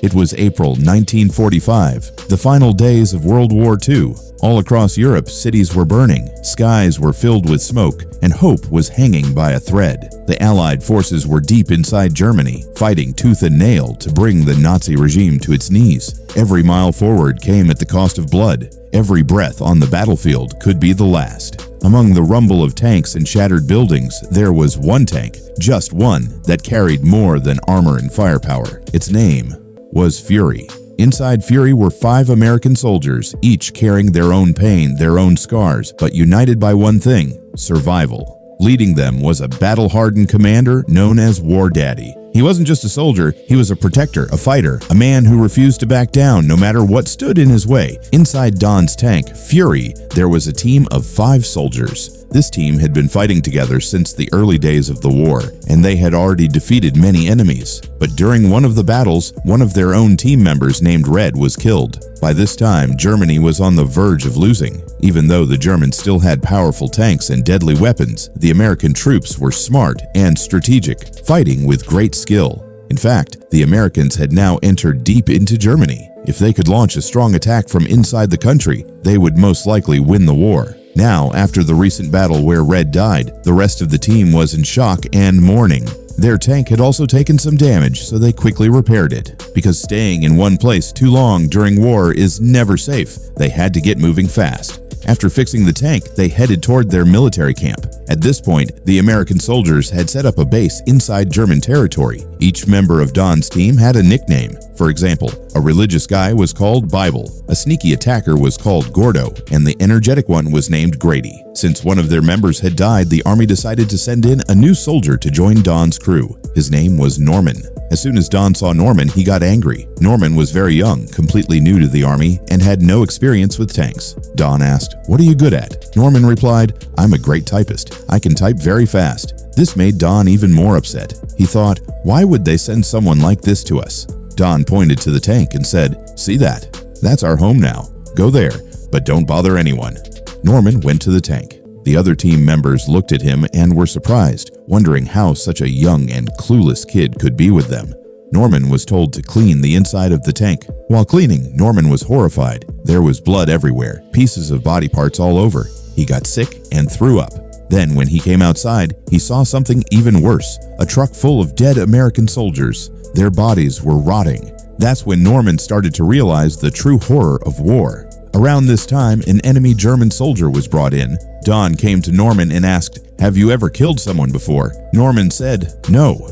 It was April 1945, the final days of World War II. All across Europe, cities were burning, skies were filled with smoke, and hope was hanging by a thread. The Allied forces were deep inside Germany, fighting tooth and nail to bring the Nazi regime to its knees. Every mile forward came at the cost of blood. Every breath on the battlefield could be the last. Among the rumble of tanks and shattered buildings, there was one tank, just one, that carried more than armor and firepower. Its name was Fury. Inside Fury were 5 American soldiers, each carrying their own pain, their own scars, but united by one thing: survival. Leading them was a battle-hardened commander known as War Daddy. He wasn't just a soldier, he was a protector, a fighter, a man who refused to back down no matter what stood in his way. Inside Don's tank, Fury, there was a team of 5 soldiers. This team had been fighting together since the early days of the war, and they had already defeated many enemies. But during one of the battles, one of their own team members named Red was killed. By this time, Germany was on the verge of losing. Even though the Germans still had powerful tanks and deadly weapons, the American troops were smart and strategic, fighting with great skill. In fact, the Americans had now entered deep into Germany. If they could launch a strong attack from inside the country, they would most likely win the war. Now, after the recent battle where Red died, the rest of the team was in shock and mourning. Their tank had also taken some damage, so they quickly repaired it. Because staying in one place too long during war is never safe, they had to get moving fast. After fixing the tank, they headed toward their military camp. At this point, the American soldiers had set up a base inside German territory. Each member of Don's team had a nickname. For example, a religious guy was called Bible, a sneaky attacker was called Gordo, and the energetic one was named Grady. Since one of their members had died, the army decided to send in a new soldier to join Don's crew. His name was Norman. As soon as Don saw Norman, he got angry. Norman was very young, completely new to the army, and had no experience with tanks. Don asked, "What are you good at?" Norman replied, "I'm a great typist. I can type very fast." This made Don even more upset. He thought, why would they send someone like this to us? Don pointed to the tank and said, "See that? That's our home now. Go there, but don't bother anyone." Norman went to the tank. The other team members looked at him and were surprised, wondering how such a young and clueless kid could be with them. Norman was told to clean the inside of the tank. While cleaning, Norman was horrified. There was blood everywhere, pieces of body parts all over. He got sick and threw up. Then, when he came outside, he saw something even worse, a truck full of dead American soldiers. Their bodies were rotting. That's when Norman started to realize the true horror of war. Around this time, an enemy German soldier was brought in. Don came to Norman and asked, "Have you ever killed someone before?" Norman said, "No."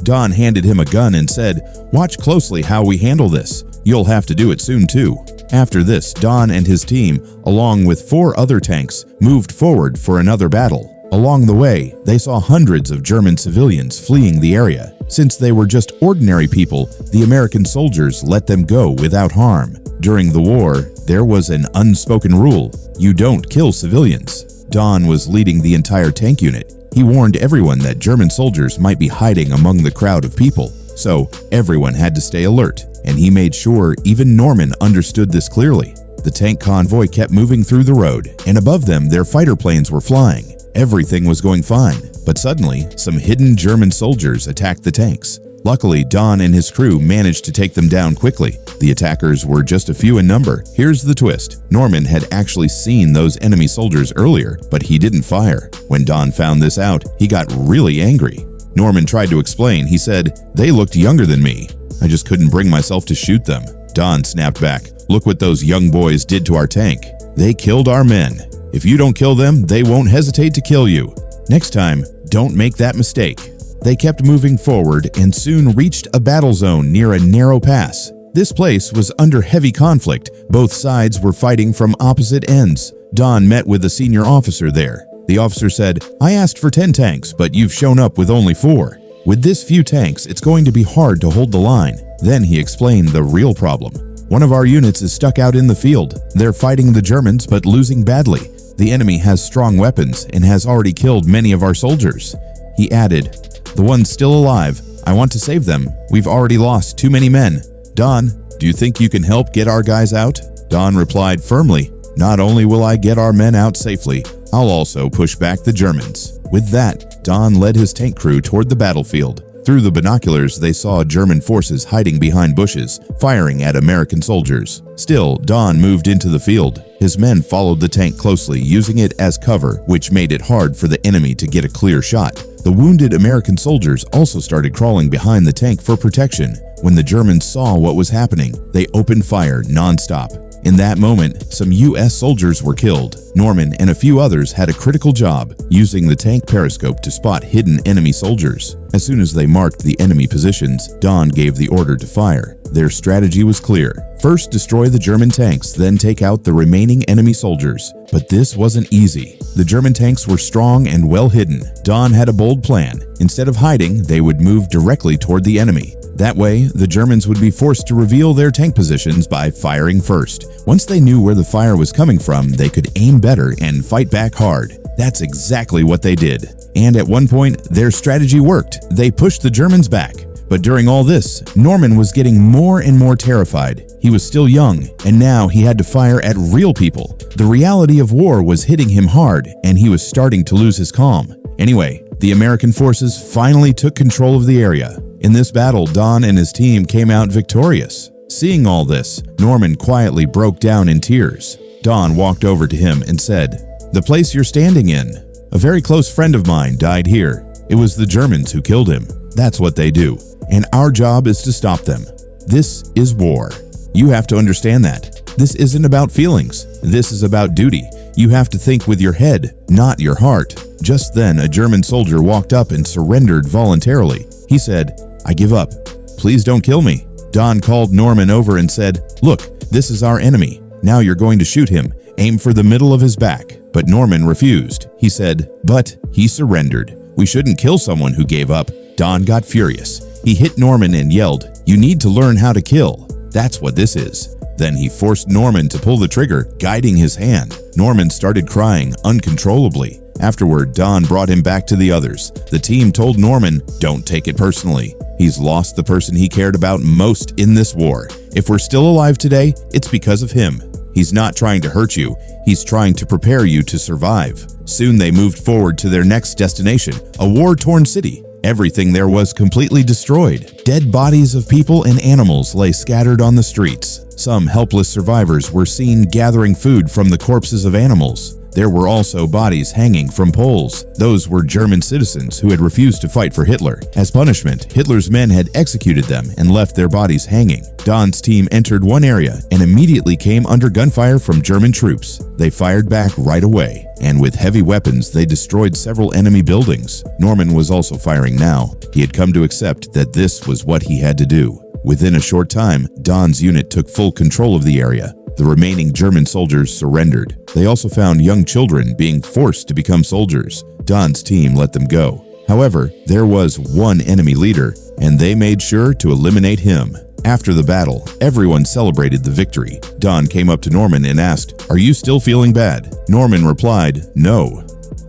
Don handed him a gun and said, "Watch closely how we handle this. You'll have to do it soon too." After this, Don and his team, along with 4 other tanks, moved forward for another battle. Along the way, they saw hundreds of German civilians fleeing the area. Since they were just ordinary people, the American soldiers let them go without harm. During the war, there was an unspoken rule: you don't kill civilians. Don was leading the entire tank unit. He warned everyone that German soldiers might be hiding among the crowd of people, so everyone had to stay alert, and he made sure even Norman understood this clearly. The tank convoy kept moving through the road, and above them their fighter planes were flying. Everything was going fine, but suddenly, some hidden German soldiers attacked the tanks. Luckily, Don and his crew managed to take them down quickly. The attackers were just a few in number. Here's the twist. Norman had actually seen those enemy soldiers earlier, but he didn't fire. When Don found this out, he got really angry. Norman tried to explain. He said, "They looked younger than me. I just couldn't bring myself to shoot them." Don snapped back, "Look what those young boys did to our tank. They killed our men. If you don't kill them, they won't hesitate to kill you. Next time, don't make that mistake." They kept moving forward and soon reached a battle zone near a narrow pass. This place was under heavy conflict. Both sides were fighting from opposite ends. Don met with a senior officer there. The officer said, "I asked for 10 tanks, but you've shown up with only 4. With this few tanks, it's going to be hard to hold the line." Then he explained the real problem. "One of our units is stuck out in the field. They're fighting the Germans but losing badly. The enemy has strong weapons and has already killed many of our soldiers." He added, "The ones still alive, I want to save them. We've already lost too many men. Don, do you think you can help get our guys out?" Don replied firmly, "Not only will I get our men out safely, I'll also push back the Germans." With that, Don led his tank crew toward the battlefield. Through the binoculars, they saw German forces hiding behind bushes, firing at American soldiers. Still, Don moved into the field. His men followed the tank closely, using it as cover, which made it hard for the enemy to get a clear shot. The wounded American soldiers also started crawling behind the tank for protection. When the Germans saw what was happening, they opened fire non-stop. In that moment, some U.S. soldiers were killed. Norman and a few others had a critical job, using the tank periscope to spot hidden enemy soldiers. As soon as they marked the enemy positions, Don gave the order to fire. Their strategy was clear. First, destroy the German tanks, then take out the remaining enemy soldiers. But this wasn't easy. The German tanks were strong and well hidden. Don had a bold plan. Instead of hiding, they would move directly toward the enemy. That way, the Germans would be forced to reveal their tank positions by firing first. Once they knew where the fire was coming from, they could aim better and fight back hard. That's exactly what they did. And at one point, their strategy worked. They pushed the Germans back. But during all this, Norman was getting more and more terrified. He was still young, and now he had to fire at real people. The reality of war was hitting him hard, and he was starting to lose his calm. Anyway, the American forces finally took control of the area. In this battle, Don and his team came out victorious. Seeing all this, Norman quietly broke down in tears. Don walked over to him and said, "The place you're standing in. A very close friend of mine died here. It was the Germans who killed him. That's what they do. And our job is to stop them. This is war. You have to understand that. This isn't about feelings. This is about duty. You have to think with your head, not your heart." Just then, a German soldier walked up and surrendered voluntarily. He said, "I give up. Please don't kill me." Don called Norman over and said, "Look, this is our enemy. Now you're going to shoot him. Aim for the middle of his back." But Norman refused. He said, "But he surrendered. We shouldn't kill someone who gave up." Don got furious. He hit Norman and yelled, "You need to learn how to kill. That's what this is." Then he forced Norman to pull the trigger, guiding his hand. Norman started crying uncontrollably. Afterward, Don brought him back to the others. The team told Norman, "Don't take it personally. He's lost the person he cared about most in this war. If we're still alive today, it's because of him. He's not trying to hurt you. He's trying to prepare you to survive." Soon they moved forward to their next destination, a war-torn city. Everything there was completely destroyed. Dead bodies of people and animals lay scattered on the streets. Some helpless survivors were seen gathering food from the corpses of animals. There were also bodies hanging from poles. Those were German citizens who had refused to fight for Hitler. As punishment, Hitler's men had executed them and left their bodies hanging. Don's team entered one area and immediately came under gunfire from German troops. They fired back right away, and with heavy weapons, they destroyed several enemy buildings. Norman was also firing now. He had come to accept that this was what he had to do. Within a short time, Don's unit took full control of the area. The remaining German soldiers surrendered. They also found young children being forced to become soldiers. Don's team let them go. However, there was one enemy leader, and they made sure to eliminate him. After the battle, everyone celebrated the victory. Don came up to Norman and asked, "Are you still feeling bad?" Norman replied, "No.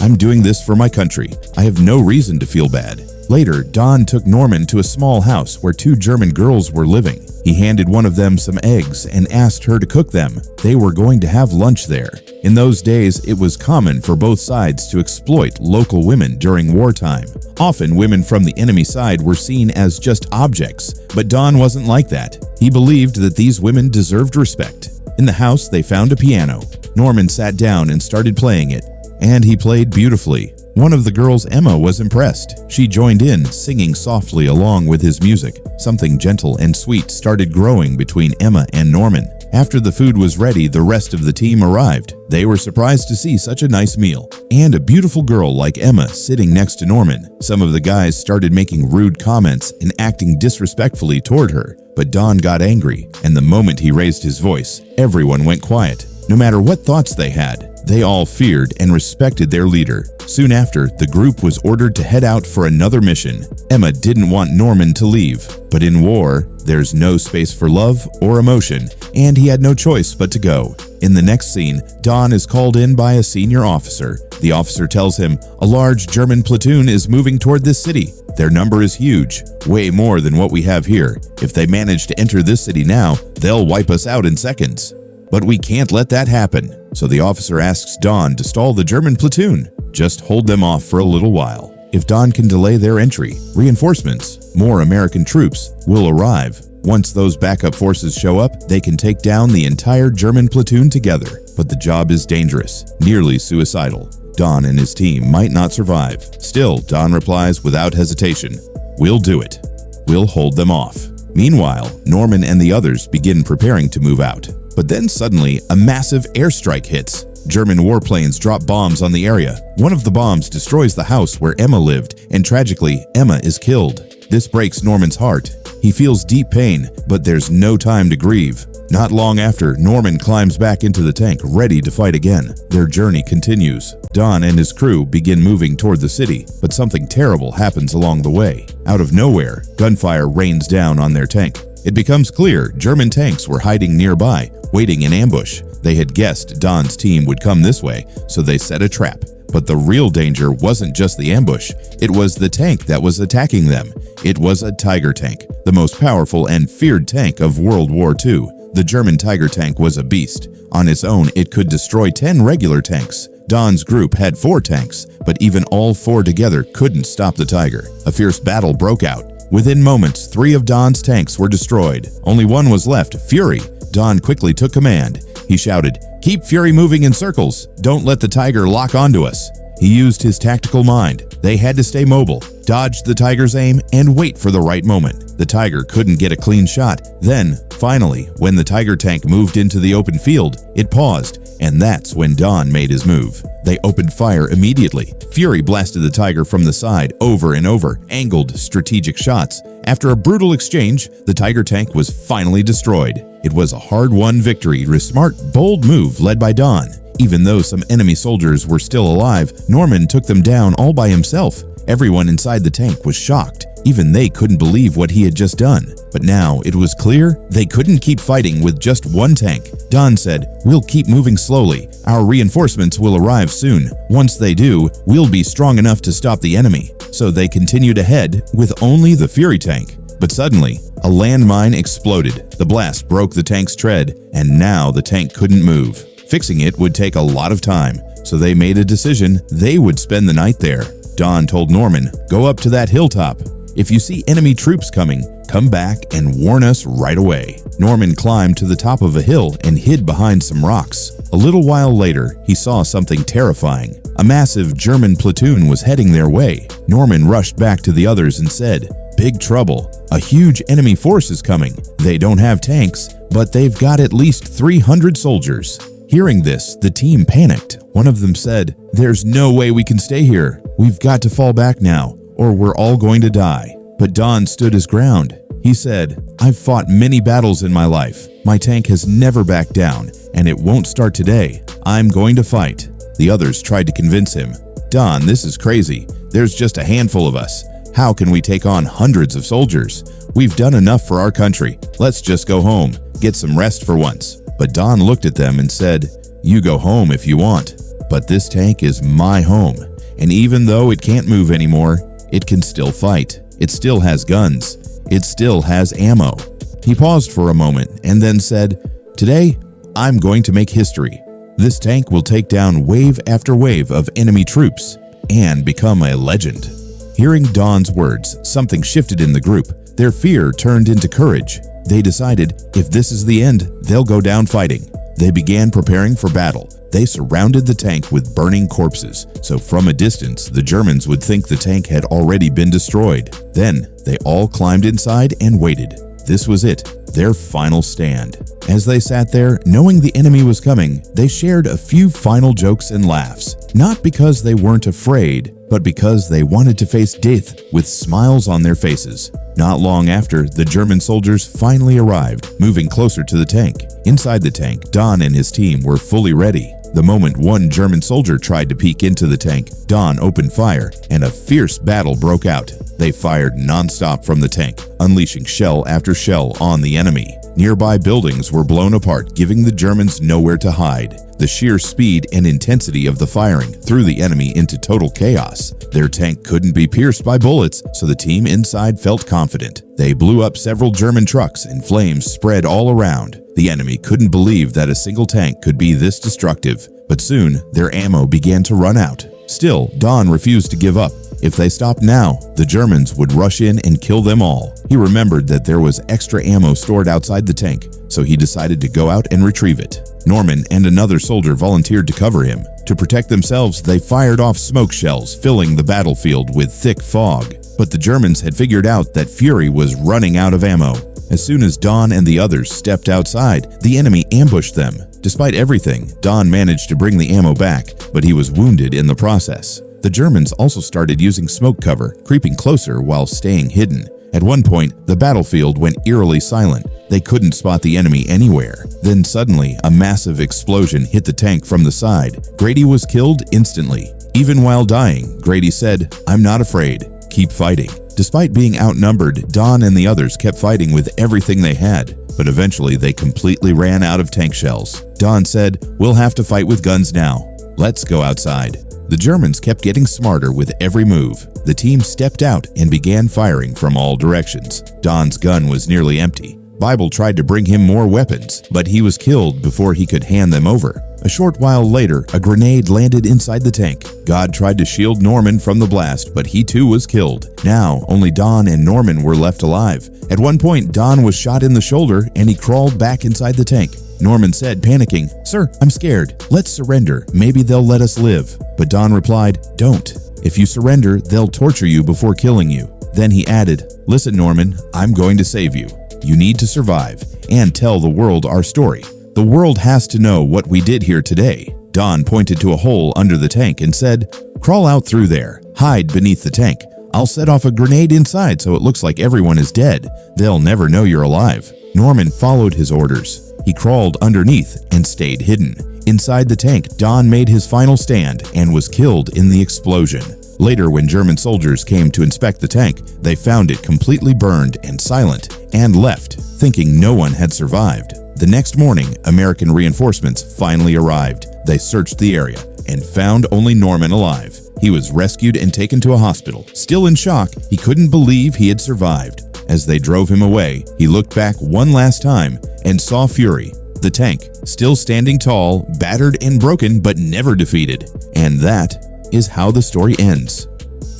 I'm doing this for my country. I have no reason to feel bad." Later, Don took Norman to a small house where two German girls were living. He handed one of them some eggs and asked her to cook them. They were going to have lunch there. In those days, it was common for both sides to exploit local women during wartime. Often, women from the enemy side were seen as just objects, but Don wasn't like that. He believed that these women deserved respect. In the house, they found a piano. Norman sat down and started playing it, and he played beautifully. One of the girls, Emma, was impressed. She joined in, singing softly along with his music. Something gentle and sweet started growing between Emma and Norman. After the food was ready, the rest of the team arrived. They were surprised to see such a nice meal, and a beautiful girl like Emma sitting next to Norman. Some of the guys started making rude comments and acting disrespectfully toward her, but Don got angry, and the moment he raised his voice, everyone went quiet. No matter what thoughts they had, they all feared and respected their leader. Soon after, the group was ordered to head out for another mission. Emma didn't want Norman to leave, but in war, there's no space for love or emotion, and he had no choice but to go. In the next scene, Don is called in by a senior officer. The officer tells him, "A large German platoon is moving toward this city. Their number is huge, way more than what we have here. If they manage to enter this city now, they'll wipe us out in seconds. But we can't let that happen." So the officer asks Don to stall the German platoon. Just hold them off for a little while. If Don can delay their entry, reinforcements, more American troops, will arrive. Once those backup forces show up, they can take down the entire German platoon together. But the job is dangerous, nearly suicidal. Don and his team might not survive. Still, Don replies without hesitation, "We'll do it. We'll hold them off." Meanwhile, Norman and the others begin preparing to move out. But then suddenly, a massive airstrike hits. German warplanes drop bombs on the area. One of the bombs destroys the house where Emma lived, and tragically, Emma is killed. This breaks Norman's heart. He feels deep pain, but there's no time to grieve. Not long after, Norman climbs back into the tank, ready to fight again. Their journey continues. Don and his crew begin moving toward the city, but something terrible happens along the way. Out of nowhere, gunfire rains down on their tank. It becomes clear German tanks were hiding nearby, waiting in ambush. They had guessed Don's team would come this way, so they set a trap. But the real danger wasn't just the ambush, it was the tank that was attacking them. It was a Tiger tank, the most powerful and feared tank of World War II. The German Tiger tank was a beast. On its own, it could destroy 10 regular tanks. Don's group had 4 tanks, but even all 4 together couldn't stop the Tiger. A fierce battle broke out. Within moments, 3 of Don's tanks were destroyed. Only one was left, Fury. Don quickly took command. He shouted, "Keep Fury moving in circles. Don't let the Tiger lock onto us." He used his tactical mind. They had to stay mobile, dodge the Tiger's aim, and wait for the right moment. The Tiger couldn't get a clean shot. Then, finally, when the Tiger tank moved into the open field, it paused, and that's when Don made his move. They opened fire immediately. Fury blasted the Tiger from the side over and over, angled strategic shots. After a brutal exchange, the Tiger tank was finally destroyed. It was a hard-won victory, a smart, bold move led by Don. Even though some enemy soldiers were still alive, Norman took them down all by himself. Everyone inside the tank was shocked. Even they couldn't believe what he had just done. But now it was clear they couldn't keep fighting with just one tank. Don said, "We'll keep moving slowly. Our reinforcements will arrive soon. Once they do, we'll be strong enough to stop the enemy." So they continued ahead with only the Fury tank. But suddenly, a landmine exploded. The blast broke the tank's tread, and now the tank couldn't move. Fixing it would take a lot of time, so they made a decision they would spend the night there. Don told Norman, "Go up to that hilltop. If you see enemy troops coming, come back and warn us right away." Norman climbed to the top of a hill and hid behind some rocks. A little while later, he saw something terrifying. A massive German platoon was heading their way. Norman rushed back to the others and said, "Big trouble. A huge enemy force is coming. They don't have tanks, but they've got at least 300 soldiers." Hearing this, the team panicked. One of them said, "There's no way we can stay here. We've got to fall back now, or we're all going to die." But Don stood his ground. He said, "I've fought many battles in my life. My tank has never backed down, and it won't start today. I'm going to fight." The others tried to convince him. "Don, this is crazy. There's just a handful of us. How can we take on hundreds of soldiers? We've done enough for our country. Let's just go home, get some rest for once." But Don looked at them and said, "You go home if you want, but this tank is my home. And even though it can't move anymore, it can still fight. It still has guns. It still has ammo." He paused for a moment and then said, "Today, I'm going to make history. This tank will take down wave after wave of enemy troops and become a legend." Hearing Don's words, something shifted in the group. Their fear turned into courage. They decided if this is the end, they'll go down fighting. They began preparing for battle. They surrounded the tank with burning corpses, so from a distance, the Germans would think the tank had already been destroyed. Then, they all climbed inside and waited. This was it, their final stand. As they sat there, knowing the enemy was coming, they shared a few final jokes and laughs. Not because they weren't afraid, but because they wanted to face death with smiles on their faces. Not long after, the German soldiers finally arrived, moving closer to the tank. Inside the tank, Don and his team were fully ready. The moment one German soldier tried to peek into the tank, Don opened fire, and a fierce battle broke out. They fired non-stop from the tank, unleashing shell after shell on the enemy. Nearby buildings were blown apart, giving the Germans nowhere to hide. The sheer speed and intensity of the firing threw the enemy into total chaos. Their tank couldn't be pierced by bullets, so the team inside felt confident. They blew up several German trucks and flames spread all around. The enemy couldn't believe that a single tank could be this destructive, but soon their ammo began to run out. Still, Don refused to give up. If they stopped now, the Germans would rush in and kill them all. He remembered that there was extra ammo stored outside the tank, so he decided to go out and retrieve it. Norman and another soldier volunteered to cover him. To protect themselves, they fired off smoke shells, filling the battlefield with thick fog. But the Germans had figured out that Fury was running out of ammo. As soon as Don and the others stepped outside, the enemy ambushed them. Despite everything, Don managed to bring the ammo back, but he was wounded in the process. The Germans also started using smoke cover, creeping closer while staying hidden. At one point, the battlefield went eerily silent. They couldn't spot the enemy anywhere. Then suddenly, a massive explosion hit the tank from the side. Grady was killed instantly. Even while dying, Grady said, "I'm not afraid. Keep fighting." Despite being outnumbered, Don and the others kept fighting with everything they had, but eventually they completely ran out of tank shells. Don said, "We'll have to fight with guns now. Let's go outside." The Germans kept getting smarter with every move. The team stepped out and began firing from all directions. Don's gun was nearly empty. Bible tried to bring him more weapons, but he was killed before he could hand them over. A short while later, a grenade landed inside the tank. God tried to shield Norman from the blast, but he too was killed. Now, only Don and Norman were left alive. At one point, Don was shot in the shoulder and he crawled back inside the tank. Norman said, panicking, "Sir, I'm scared. Let's surrender. Maybe they'll let us live." But Don replied, "Don't. If you surrender, they'll torture you before killing you." Then he added, "Listen, Norman, I'm going to save you. You need to survive and tell the world our story. The world has to know what we did here today." Don pointed to a hole under the tank and said, "Crawl out through there. Hide beneath the tank. I'll set off a grenade inside so it looks like everyone is dead. They'll never know you're alive." Norman followed his orders. He crawled underneath and stayed hidden. Inside the tank, Don made his final stand and was killed in the explosion. Later, when German soldiers came to inspect the tank, they found it completely burned and silent and left, thinking no one had survived. The next morning, American reinforcements finally arrived. They searched the area and found only Norman alive. He was rescued and taken to a hospital. Still in shock, he couldn't believe he had survived. As they drove him away, he looked back one last time and saw Fury, the tank, still standing tall, battered and broken, but never defeated. And that is how the story ends.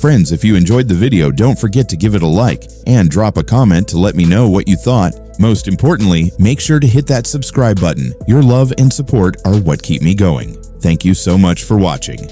Friends, if you enjoyed the video, don't forget to give it a like and drop a comment to let me know what you thought. Most importantly, make sure to hit that subscribe button. Your love and support are what keep me going. Thank you so much for watching.